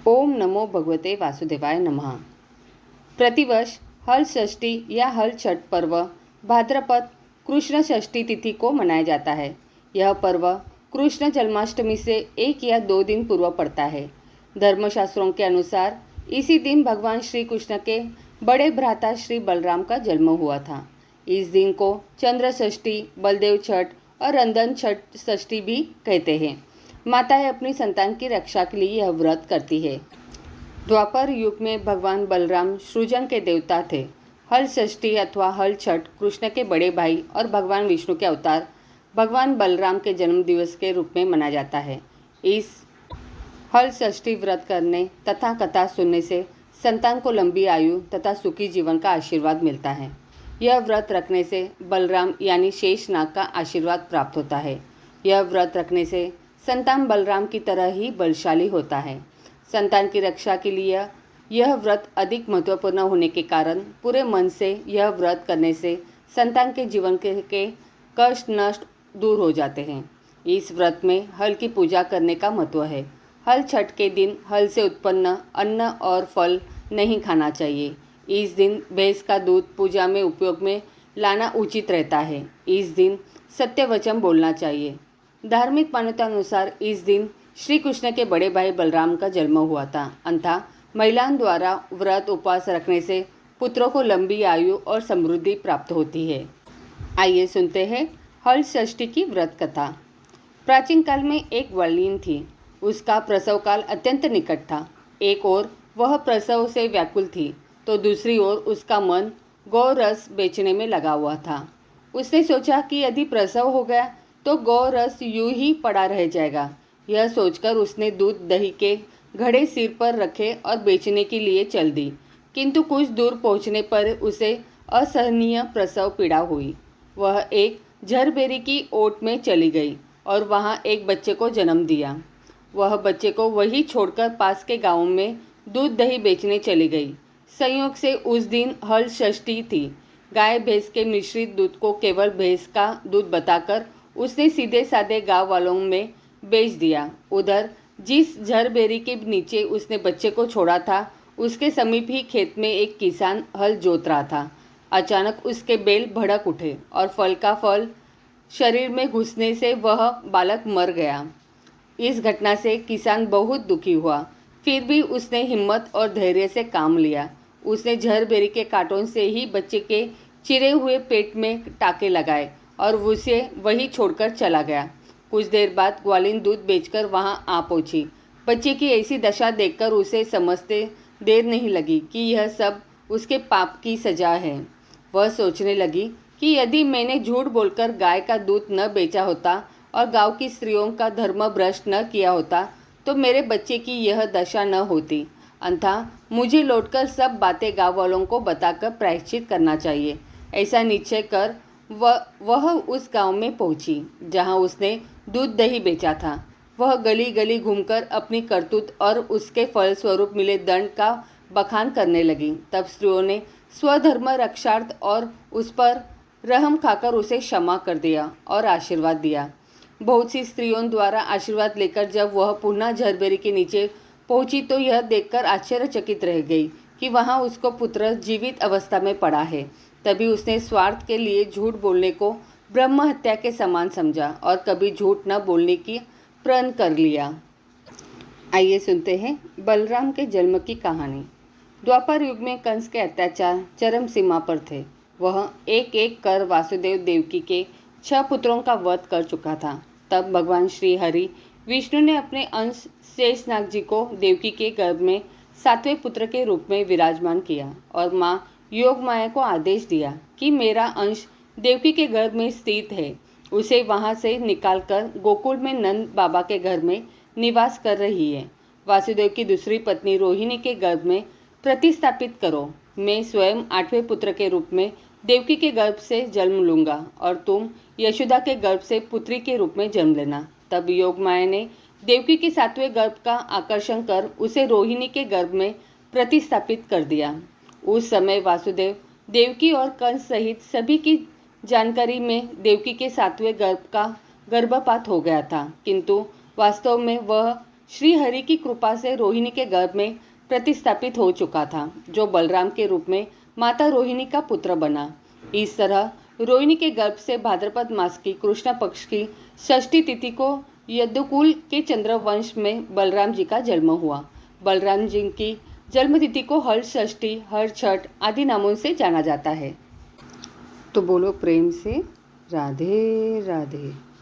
ओम नमो भगवते वासुदेवाय नमः। प्रतिवर्ष हल षष्ठी या हल छठ पर्व भाद्रपद कृष्ण षष्ठी तिथि को मनाया जाता है। यह पर्व कृष्ण जन्माष्टमी से 1 या 2 दिन पूर्व पड़ता है। धर्मशास्त्रों के अनुसार इसी दिन भगवान श्री कृष्ण के बड़े भ्राता श्री बलराम का जन्म हुआ था। इस दिन को चंद्र षष्ठी, बलदेव छठ और रंधन छठ षष्ठी भी कहते हैं। माताएं अपनी संतान की रक्षा के लिए यह व्रत करती है। द्वापर युग में भगवान बलराम सृजन के देवता थे। हल षष्ठी अथवा हल छठ कृष्ण के बड़े भाई और भगवान विष्णु के अवतार भगवान बलराम के जन्म दिवस के रूप में मनाया जाता है। इस हल षष्ठी व्रत करने तथा कथा सुनने से संतान को लंबी आयु तथा सुखी जीवन का आशीर्वाद मिलता है। यह व्रत रखने से बलराम यानी शेषनाग का आशीर्वाद प्राप्त होता है। यह व्रत रखने से संतान बलराम की तरह ही बलशाली होता है। संतान की रक्षा के लिए यह व्रत अधिक महत्वपूर्ण होने के कारण पूरे मन से यह व्रत करने से संतान के जीवन के कष्ट नष्ट दूर हो जाते हैं। इस व्रत में हल की पूजा करने का महत्व है। हल छठ के दिन हल से उत्पन्न अन्न और फल नहीं खाना चाहिए। इस दिन भैंस का दूध पूजा में उपयोग में लाना उचित रहता है। इस दिन सत्य वचन बोलना चाहिए। धार्मिक मान्यता अनुसार इस दिन श्री कृष्ण के बड़े भाई बलराम का जन्म हुआ था। अंततः महिलाओं द्वारा व्रत उपवास रखने से पुत्रों को लंबी आयु और समृद्धि प्राप्त होती है। आइए सुनते हैं हल षष्ठी की व्रत कथा। प्राचीन काल में एक वल्लीन थी। उसका प्रसव काल अत्यंत निकट था। एक ओर वह प्रसव से व्याकुल थी तो दूसरी ओर उसका मन गौ रस बेचने में लगा हुआ था। उसने सोचा कि यदि प्रसव हो गया तो गौ रस यूं ही पड़ा रह जाएगा। यह सोचकर उसने दूध दही के घड़े सिर पर रखे और बेचने के लिए चल दी। किंतु कुछ दूर पहुंचने पर उसे असहनीय प्रसव पीड़ा हुई। वह एक झरबेरी की ओट में चली गई और वहां एक बच्चे को जन्म दिया। वह बच्चे को वही छोड़कर पास के गांव में दूध दही बेचने चली गई। संयोग से उस दिन हल षष्ठी थी। गाय भैंस के मिश्रित दूध को केवल भैंस का दूध बताकर उसने सीधे साधे गांव वालों में बेच दिया। उधर जिस झरबेरी के नीचे उसने बच्चे को छोड़ा था उसके समीप ही खेत में एक किसान हल जोत रहा था। अचानक उसके बैल भड़क उठे और फल का फल शरीर में घुसने से वह बालक मर गया। इस घटना से किसान बहुत दुखी हुआ। फिर भी उसने हिम्मत और धैर्य से काम लिया। उसने झरबेरी के कांटों से ही बच्चे के चिरे हुए पेट में टाके लगाए और उसे वही छोड़कर चला गया। कुछ देर बाद ग्वालिन दूध बेचकर वहां आ पहुंची। बच्चे की ऐसी दशा देखकर उसे समझते देर नहीं लगी कि यह सब उसके पाप की सजा है। वह सोचने लगी कि यदि मैंने झूठ बोलकर गाय का दूध न बेचा होता और गांव की स्त्रियों का धर्म भ्रष्ट न किया होता तो मेरे बच्चे की यह दशा न होती। अतः मुझे लौटकर सब बातें गांव वालों को बताकर प्रायश्चित करना चाहिए। ऐसा निश्चय कर वह उस गांव में पहुंची जहां उसने दूध दही बेचा था। वह गली गली घूमकर अपनी करतूत और उसके फलस्वरूप मिले दंड का बखान करने लगी। तब स्त्रियों ने स्वधर्म रक्षार्थ और उस पर रहम खाकर उसे क्षमा कर दिया और आशीर्वाद दिया। बहुत सी स्त्रियों द्वारा आशीर्वाद लेकर जब वह पुनः झरबेरी के नीचे पहुंची तो यह देखकर आश्चर्यचकित रह गई कि वहां उसको पुत्र जीवित अवस्था में पड़ा है। तभी उसने स्वार्थ के लिए झूठ बोलने को ब्रह्म हत्या के समान समझा और कभी झूठ न बोलने की प्रण कर लिया। आइए सुनते हैं बलराम के जन्म की कहानी। द्वापर युग में कंस के अत्याचार चरम सीमा पर थे। वह एक एक कर वासुदेव देवकी के 6 पुत्रों का वध कर चुका था। तब भगवान श्री हरि विष्णु ने अपने अंश शेषनाग जी को देवकी के गर्भ में 7वें पुत्र के रूप में विराजमान किया और माँ योग माया को आदेश दिया कि मेरा अंश देवकी के गर्भ में स्थित है, उसे वहां से निकालकर गोकुल में नंद बाबा के घर में निवास कर रही है। वासुदेव की दूसरी पत्नी रोहिणी के गर्भ में प्रतिस्थापित करो। मैं स्वयं 8वें पुत्र के रूप में देवकी के गर्भ से जन्म लूंगा और तुम यशोदा के गर्भ से पुत्री के रूप में जन्म लेना। तब योग माया ने देवकी के 7वें गर्भ का आकर्षण कर उसे रोहिणी के गर्भ में प्रतिस्थापित कर दिया। उस समय वासुदेव देवकी और कंस सहित सभी की जानकारी में देवकी के 7वें गर्भ का गर्भपात हो गया था, किंतु वास्तव में वह श्री हरि की कृपा से रोहिणी के गर्भ में प्रतिस्थापित हो चुका था, जो बलराम के रूप में माता रोहिणी का पुत्र बना। इस तरह रोहिणी के गर्भ से भाद्रपद मास की कृष्ण पक्ष की षष्ठी तिथि को यदुकुल के चंद्रवंश में बलराम जी का जन्म हुआ। बलराम जी की जन्म तिथि को हर षष्ठी, हर छठ आदि नामों से जाना जाता है। तो बोलो प्रेम से राधे राधे।